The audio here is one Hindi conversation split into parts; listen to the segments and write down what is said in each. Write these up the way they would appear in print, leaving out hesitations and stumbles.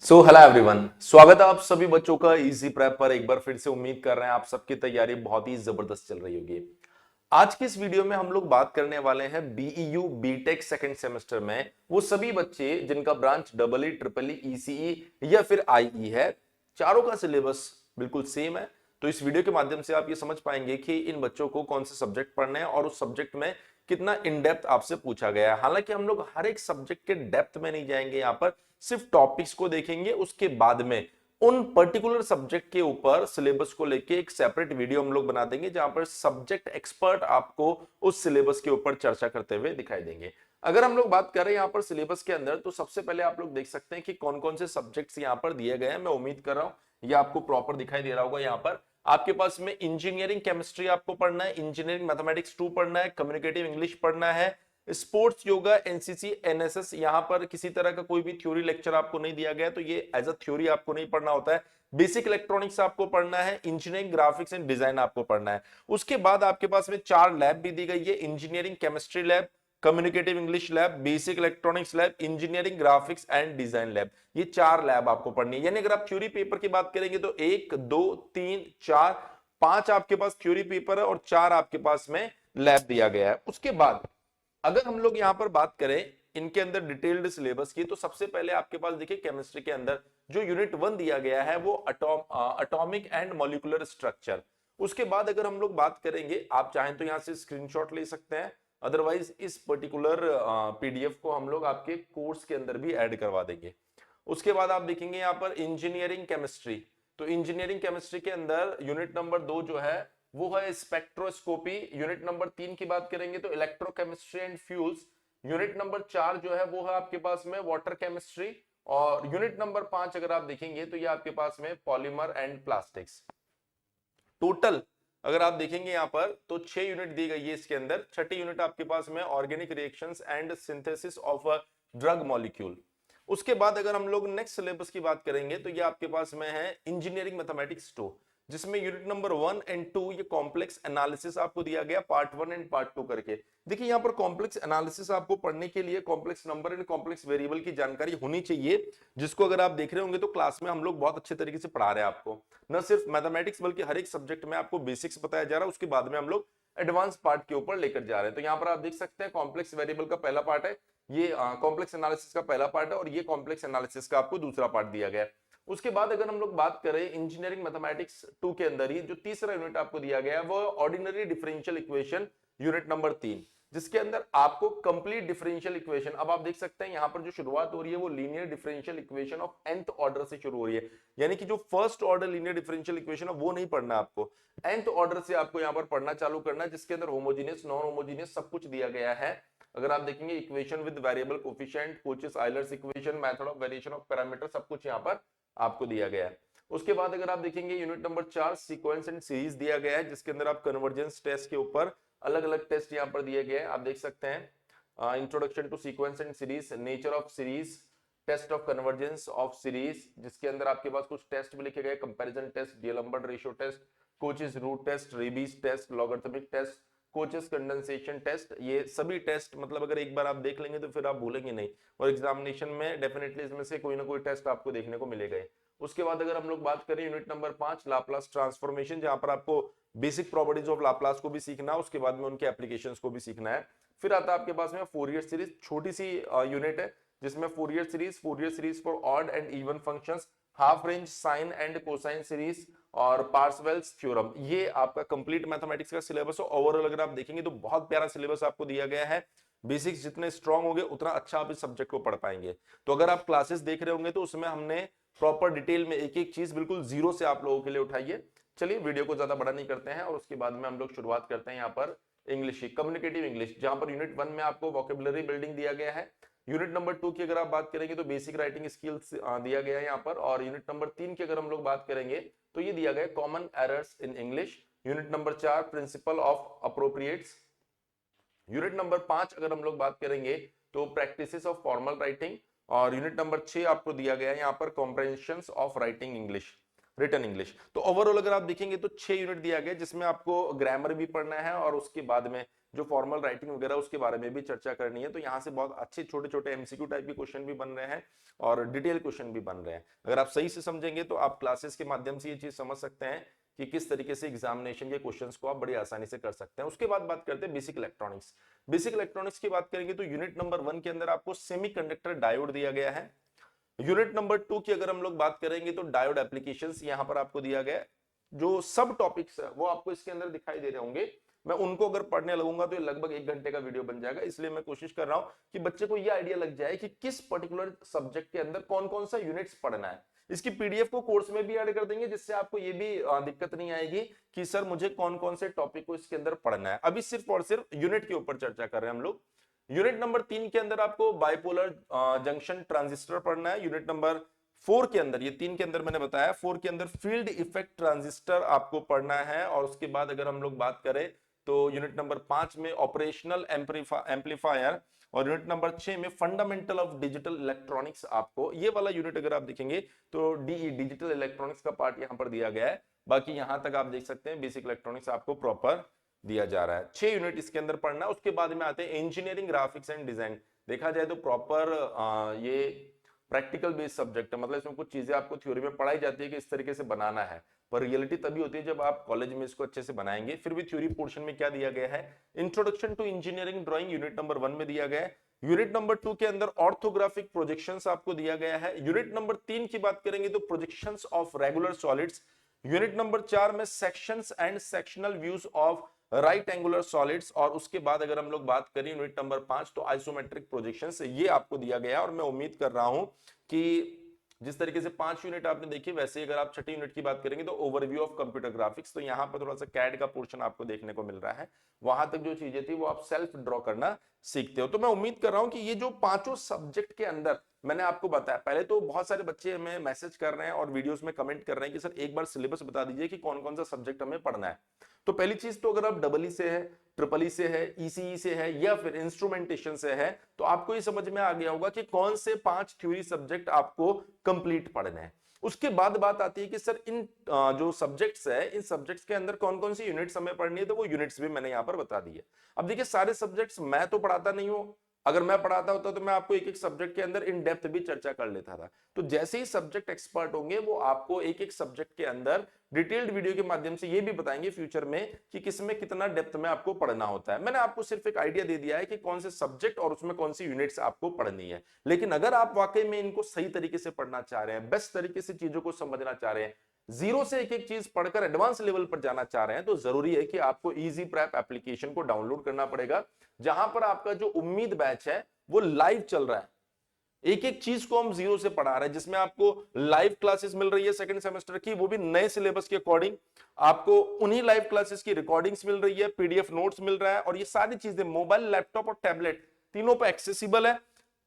हेलो एवरीवन, स्वागत है आप सभी बच्चों का इजी प्रेप पर। एक बार फिर से उम्मीद कर रहे हैं आप सबकी तैयारी बहुत ही जबरदस्त चल रही होगी। आज की इस वीडियो में हम लोग बात करने वाले हैं बीईयू बीटेक सेकंड सेमेस्टर में वो सभी बच्चे जिनका branch double E triple E ECE या फिर आईई है। चारों का सिलेबस बिल्कुल सेम है। तो इस वीडियो के माध्यम से आप ये समझ पाएंगे कि इन बच्चों को कौन से सब्जेक्ट पढ़ने हैं और उस सब्जेक्ट में कितना इन डेप्थ आपसे पूछा गया है। हालांकि हम लोग हर एक सब्जेक्ट के डेप्थ में नहीं जाएंगे, यहाँ पर सिर्फ टॉपिक्स को देखेंगे। उसके बाद में उन पर्टिकुलर सब्जेक्ट के ऊपर सिलेबस को लेके एक सेपरेट वीडियो हम लोग बना देंगे, जहां पर सब्जेक्ट एक्सपर्ट आपको उस सिलेबस के ऊपर चर्चा करते हुए दिखाई देंगे। अगर हम लोग बात करें यहाँ पर सिलेबस के अंदर, तो सबसे पहले आप लोग देख सकते हैं कि कौन कौन से सब्जेक्ट्स यहाँ पर दिए गए हैं। मैं उम्मीद कर रहा हूं ये आपको प्रॉपर दिखाई दे रहा होगा। यहाँ पर आपके पास में इंजीनियरिंग केमिस्ट्री आपको पढ़ना है, इंजीनियरिंग मैथमेटिक्स 2 पढ़ना है, कम्युनिकेटिव इंग्लिश पढ़ना है, स्पोर्ट्स योगा एनसीसी एनएसएस। यहां पर किसी तरह का कोई भी थ्योरी लेक्चर आपको नहीं दिया गया, तो ये एज अ थ्योरी आपको नहीं पढ़ना होता है। बेसिक इलेक्ट्रॉनिक्स आपको पढ़ना है, इंजीनियरिंग ग्राफिक्स एंड डिजाइन आपको पढ़ना है। उसके बाद आपके पास में 4 लैब भी दी गई है, engineering chemistry lab, communicative English lab, basic electronics lab, engineering graphics and design lab. ये 4 लैब आपको पढ़नी है। यानी अगर आप थ्योरी पेपर की बात करेंगे तो 1 2 3 4 5 आपके पास थ्योरी पेपर है और 4 आपके पास में लैब दिया गया है। उसके बाद अगर हम लोग यहां पर बात करें इनके अंदर डिटेल्ड सिलेबस की, तो सबसे पहले आपके पास देखिए केमिस्ट्री के अंदर जो यूनिट 1 दिया गया है वो एटॉमिक एंड मॉलिक्यूलर स्ट्रक्चर। उसके बाद अगर हम लोग बात करेंगे, आप चाहें तो यहां से स्क्रीनशॉट ले सकते हैं, अदरवाइज इस पर्टिकुलर पीडीएफ को हम लोग आपके कोर्स के अंदर भी ऐड करवा देंगे। उसके बाद आप देखेंगे यहाँ पर इंजीनियरिंग केमिस्ट्री। तो इंजीनियरिंग केमिस्ट्री के अंदर यूनिट नंबर 2 जो है वो है स्पेक्ट्रोस्कोपी। यूनिट नंबर 3 की बात करेंगे तो electrochemistry and fuels. Unit number 4 जो है वो है आपके पास में वाटर केमिस्ट्री। और यूनिट नंबर 5 अगर आप देखेंगे तो ये आपके पास में पॉलीमर एंड प्लास्टिक्स। टोटल अगर आप देखेंगे यहाँ पर तो 6 यूनिट दी गई है इसके अंदर। छठी यूनिट आपके पास में organic reactions and synthesis of a drug molecule. उसके बाद अगर हम लोग नेक्स्ट सिलेबस की बात करेंगे तो ये आपके पास में है इंजीनियरिंग मैथमेटिक्स 2, जिसमें यूनिट नंबर 1 एंड 2 ये कॉम्प्लेक्स एनालिसिस आपको दिया गया पार्ट 1 एंड पार्ट 2 करके। देखिए यहाँ पर कॉम्प्लेक्स एनालिसिस आपको पढ़ने के लिए complex number and complex variable की जानकारी होनी चाहिए, जिसको अगर आप देख रहे होंगे तो क्लास में हम लोग बहुत अच्छे तरीके से पढ़ा रहे हैं आपको। न सिर्फ मैथमेटिक्स बल्कि हर एक सब्जेक्ट में आपको बेसिक्स बताया जा रहा है, उसके बाद में हम लोग एडवांस पार्ट के ऊपर लेकर जा रहे हैं। तो यहाँ पर आप देख सकते हैं कॉम्प्लेक्स वेरिएबल का पहला पार्ट है, ये कॉम्प्लेक्स एनालिसिस का पहला पार्ट है, और ये कॉम्प्लेक्स एनालिसिस का आपको दूसरा पार्ट दिया गया है। उसके बाद अगर हम लोग बात करें इंजीनियरिंग मैथमेटिक्स 2 के अंदर ही जो तीसरा यूनिट आपको दिया गया है वो ordinary differential equation unit number 3, जिसके अंदर आपको कंप्लीट डिफरेंशियल इक्वेशन। अब आप देख सकते हैं यहाँ पर जो शुरुआत हो रही है वो linear differential equation of nth order से शुरू हो रही है। यानी कि जो first order linear differential equation है वो नहीं पढ़ना आपको, nth ऑर्डर से आपको यहाँ पर पढ़ना चालू करना है, जिसके अंदर होमोजीनियस नॉन होमोजीनियस सब कुछ दिया गया है। अगर आप देखेंगे equation with variable coefficient, coaches Euler's equation, method of variation of parameter, सब कुछ यहाँ पर आपको दिया गया है। उसके बाद अगर आप देखेंगे unit number 4 sequence and series दिया गया है, जिसके अंदर आप कन्वर्जेंस टेस्ट के ऊपर अलग अलग टेस्ट यहाँ पर दिए गए हैं। आप देख सकते हैं introduction to sequence and series, nature of series, test of convergence of series, जिसके अंदर आपके पास कुछ टेस्ट भी लिखे गए, comparison test, D'Alembert ratio test, Cauchy's root test, Raabe's test, logarithmic test, Cauchy's condensation test. ये सभी टेस्ट मतलब अगर एक बार आप देख लेंगे तो फिर आप भूलेंगे नहीं, और एग्जामिनेशन में डेफिनेटली इसमें से कोई ना कोई टेस्ट आपको देखने को मिलेगा। उसके बाद अगर हम लोग बात करें यूनिट नंबर 5 लाप्लास ट्रांसफॉर्मेशन, जहां पर आपको बेसिक प्रॉपर्टीज ऑफ लाप्लास को भी सीखना है, उसके बाद में उनके एप्लीकेशंस को भी सीखना है। फिर आता है आपके पास में फोरियर सीरीज, छोटी सी यूनिट है जिसमें Fourier series for odd and even functions, half range sine and cosine series और पार्सेवल्स थ्योरम। ये आपका कंप्लीट मैथमेटिक्स का सिलेबस है। ओवरऑल अगर आप देखेंगे तो बहुत प्यारा सिलेबस आपको दिया गया है। बेसिक्स जितने स्ट्रांग होंगे उतना अच्छा आप इस सब्जेक्ट को पढ़ पाएंगे। तो अगर आप क्लासेस देख रहे होंगे तो उसमें हमने प्रॉपर डिटेल में एक एक चीज बिल्कुल जीरो से आप लोगों के लिए उठाई है। चलिए वीडियो को ज्यादा बड़ा नहीं करते हैं और उसके बाद में हम लोग शुरुआत करते हैं यहाँ पर इंग्लिश की, कम्युनिकेटिव इंग्लिश, जहां पर यूनिट 1 में आपको वोकेबुलरी बिल्डिंग दिया गया है। यूनिट नंबर 2 की अगर आप बात करेंगे तो बेसिक राइटिंग स्किल्स दिया गया है यहाँ पर, और यूनिट नंबर 3 की अगर हम लोग बात करेंगे तो ये दिया गया common errors in English. Unit number 4 principle of appropriates. Unit number 5 अगर हम लोग बात करेंगे तो प्रैक्टिसेस ऑफ फॉर्मल राइटिंग, और यूनिट नंबर 6 आपको दिया गया है यहाँ पर comprehensions of writing English, written English. तो ओवरऑल अगर आप देखेंगे तो 6 यूनिट दिया गया जिसमें आपको ग्रामर भी पढ़ना है और उसके बाद में जो फॉर्मल राइटिंग वगैरह उसके बारे में भी चर्चा करनी है। तो यहाँ से बहुत अच्छे छोटे छोटे एमसीक्यू टाइप के क्वेश्चन भी बन रहे हैं और डिटेल क्वेश्चन भी बन रहे हैं। अगर आप सही से समझेंगे तो आप क्लासेस के माध्यम से ये चीज समझ सकते हैं कि किस तरीके से एग्जामिनेशन के क्वेश्चंस को आप बड़ी आसानी से कर सकते हैं। उसके बाद बात करते हैं बेसिक इलेक्ट्रॉनिक्स। बेसिक इलेक्ट्रॉनिक्स की बात करेंगे तो यूनिट नंबर 1 के अंदर आपको सेमीकंडक्टर डायोड दिया गया है। यूनिट नंबर 2 की अगर हम लोग बात करेंगे तो डायोड एप्लीकेशंस यहां पर आपको दिया गया है। जो सब टॉपिक्स है वो आपको इसके अंदर दिखाई दे रहे होंगे। मैं उनको अगर पढ़ने लगूंगा तो ये लगभग 1 घंटे का वीडियो बन जाएगा, इसलिए मैं कोशिश कर रहा हूं कि बच्चे को ये आइडिया लग जाए कि किस पर्टिकुलर सब्जेक्ट के अंदर कौन कौन सा यूनिट्स पढ़ना है। इसकी पीडीएफ को कोर्स में भी ऐड कर देंगे, जिससे आपको ये भी दिक्कत नहीं आएगी कि सर मुझे कौन कौन से टॉपिक को इसके अंदर पढ़ना है। अभी सिर्फ और सिर्फ यूनिट के ऊपर चर्चा कर रहे हैं हम लोग। यूनिट नंबर 3 के अंदर आपको बाइपोलर जंक्शन ट्रांजिस्टर पढ़ना है। यूनिट नंबर 4 के अंदर, ये 3 के अंदर मैंने बताया, 4 के अंदर फील्ड इफेक्ट ट्रांजिस्टर आपको पढ़ना है। और उसके बाद अगर हम लोग बात करें तो यूनिट नंबर 5 में ऑपरेशनल एम्पलीफायर और यूनिट नंबर 6 में फंडामेंटल ऑफ डिजिटल इलेक्ट्रॉनिक्स। आपको ये वाला यूनिट अगर आप देखेंगे तो डीई डिजिटल इलेक्ट्रॉनिक्स का पार्ट यहां पर दिया गया है। बाकी यहां तक आप देख सकते हैं बेसिक इलेक्ट्रॉनिक्स आपको प्रॉपर दिया जा रहा है। 6 यूनिट इसके अंदर पढ़ना है। उसके बाद में आते हैं इंजीनियरिंग ग्राफिक्स एंड डिजाइन। देखा जाए तो प्रॉपर ये प्रैक्टिकल बेस्ड सब्जेक्ट है, मतलब इसमें कुछ चीजें आपको थ्योरी में पढ़ाई जाती है कि इस तरीके से बनाना है, पर रियलिटी तभी होती है जब आप कॉलेज में इसको अच्छे से बनाएंगे। फिर भी थ्योरी पोर्शन में क्या दिया गया है, introduction to engineering drawing unit number 1 में दिया गया है। यूनिट नंबर 2 के अंदर ऑर्थोग्राफिक प्रोजेक्शंस आपको दिया गया है। यूनिट नंबर 3 की बात करेंगे तो projections of regular solids. Unit number 4 में sections and sectional views of right angular solids. और उसके बाद अगर हम लोग बात करें यूनिट नंबर 5 तो आइसोमेट्रिक प्रोजेक्शंस, ये आपको दिया गया है। और मैं उम्मीद कर रहा हूं कि जिस तरीके से 5 यूनिट आपने देखी, वैसे अगर आप छठी यूनिट की बात करेंगे तो ओवरव्यू ऑफ कंप्यूटर ग्राफिक्स, तो यहाँ पर थोड़ा सा कैड का पोर्शन आपको देखने को मिल रहा है। वहां तक जो चीजें थी वो आप सेल्फ ड्रॉ करना सीखते हो। तो मैं उम्मीद कर रहा हूं कि ये जो पांचों सब्जेक्ट के अंदर मैंने आपको बताया, पहले तो बहुत सारे बच्चे हमें मैसेज कर रहे हैं और वीडियोस में कमेंट कर रहे हैं कि सर एक बार सिलेबस बता दीजिए कि कौन कौन सा सब्जेक्ट हमें पढ़ना है। तो पहली चीज तो अगर आप डबल ई से है, ट्रिपल ई से है, ईसीई से है या फिर इंस्ट्रूमेंटेशन से है, तो आपको ये समझ में आ गया होगा कि कौन से 5 थ्योरी सब्जेक्ट आपको कंप्लीट पढ़ने हैं। उसके बाद बात आती है कि सर इन जो सब्जेक्ट्स है, इन सब्जेक्ट्स के अंदर कौन कौन सी यूनिट्स हमें पढ़नी है, तो वो यूनिट्स भी मैंने यहां पर बता दी है। अब देखिए सारे सब्जेक्ट्स मैं तो पढ़ाता नहीं हूं, अगर मैं पढ़ाता होता तो मैं आपको एक एक सब्जेक्ट के अंदर इन डेप्थ भी चर्चा कर लेता था। तो जैसे ही सब्जेक्ट एक्सपर्ट होंगे वो आपको एक एक सब्जेक्ट के अंदर डिटेल्ड वीडियो के माध्यम से ये भी बताएंगे फ्यूचर में कि किसमें कितना डेप्थ में आपको पढ़ना होता है। मैंने आपको सिर्फ एक आइडिया दे दिया है कि कौन से सब्जेक्ट और उसमें कौन सी यूनिट्स आपको पढ़नी है। लेकिन अगर आप वाकई में इनको सही तरीके से पढ़ना चाह रहे हैं, बेस्ट तरीके से चीजों को समझना चाह रहे हैं, जीरो से एक एक चीज पढ़कर एडवांस लेवल पर जाना चाह रहे हैं, तो जरूरी है कि आपको इजी प्रैप एप्लीकेशन को डाउनलोड करना पड़ेगा, जहां पर आपका जो उम्मीद बैच है वो लाइव चल रहा है। एक एक चीज को हम जीरो से पढ़ा रहे हैं, जिसमें आपको लाइव क्लासेस मिल रही है सेकंड सेमेस्टर की, वो भी नए सिलेबस के अकॉर्डिंग। आपको उन्हीं लाइव क्लासेस की रिकॉर्डिंग्स मिल रही है, पीडीएफ नोट्स मिल रहा है, और ये सारी चीजें मोबाइल, लैपटॉप और टैबलेट तीनों पर एक्सेसिबल है।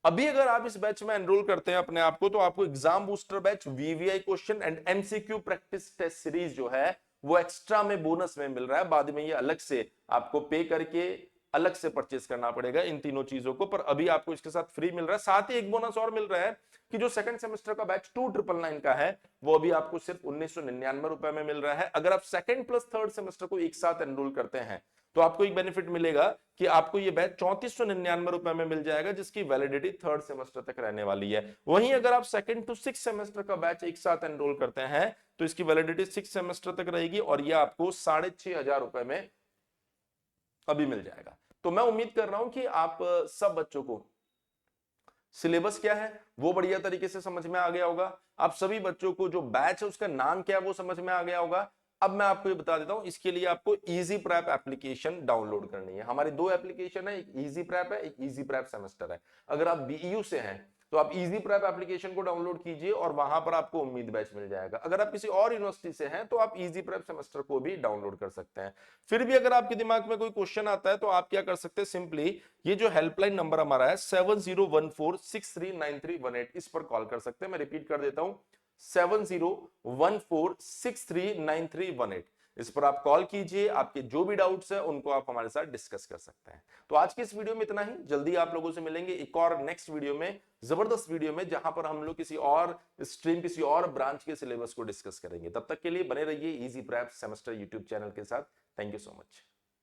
अभी अगर आप इस बैच में एनरोल करते हैं अपने आप को, तो आपको exam booster batch, VVI question and MCQ practice test series जो है वो एक्स्ट्रा में बोनस में मिल रहा है। बाद में ये अलग से आपको पे करके अलग से परचेस करना पड़ेगा इन तीनों चीजों को, पर अभी आपको इसके साथ फ्री मिल रहा है। साथ ही एक बोनस और मिल रहा है कि जो सेकंड सेमेस्टर का बैच 2999 का है वो अभी आपको सिर्फ 1999 रुपए में मिल रहा है। अगर आप सेकंड प्लस थर्ड सेमेस्टर को एक साथ एनरोल करते हैं तो आपको एक बेनिफिट मिलेगा कि आपको ये बैच 3499 रुपए में मिल जाएगा, जिसकी वैलिडिटी थर्ड सेमेस्टर तक रहने वाली है। वहीं अगर आप सेकंड टू सिक्स सेमेस्टर का बैच एक साथ एनरोल करते हैं तो इसकी वैलिडिटी 6 सेमेस्टर तक रहेगी और ये आपको 6500 रुपए में अभी मिल जाएगा। तो मैं उम्मीद कर रहा हूं कि आप सब बच्चों को सिलेबस क्या है वो बढ़िया तरीके से समझ में आ गया होगा। आप सभी बच्चों को जो बैच है उसका नाम क्या है वो समझ में आ गया होगा। अब मैं आपको ये बता देता हूं, इसके लिए आपको इजी प्रैप एप्लीकेशन डाउनलोड करनी है। हमारी दो एप्लीकेशन है, एक इजी प्रैप है, एक इजी प्रैप सेमेस्टर है। अगर आप बीईयू से हैं तो आप इजी प्रैप एप्लीकेशन को डाउनलोड कीजिए और वहां पर आपको उम्मीद बैच मिल जाएगा। अगर आप किसी और यूनिवर्सिटी से हैं तो आप इजी प्रैप सेमेस्टर को भी डाउनलोड कर सकते हैं। फिर भी अगर आपके दिमाग में कोई क्वेश्चन आता है तो आप क्या कर सकते हैं, सिंपली ये जो हेल्पलाइन नंबर हमारा है 7014639318, इस पर कॉल कर सकते हैं। मैं रिपीट कर देता हूं 7014639318, इस पर आप कॉल कीजिए। आपके जो भी डाउट्स है उनको आप हमारे साथ डिस्कस कर सकते हैं। तो आज की इस वीडियो में इतना ही। जल्दी आप लोगों से मिलेंगे एक और नेक्स्ट वीडियो में, जबरदस्त वीडियो में, जहां पर हम लोग किसी और स्ट्रीम, किसी और ब्रांच के सिलेबस को डिस्कस करेंगे। तब तक के लिए बने रहिए easy prep semester YouTube channel के साथ। Thank you so much.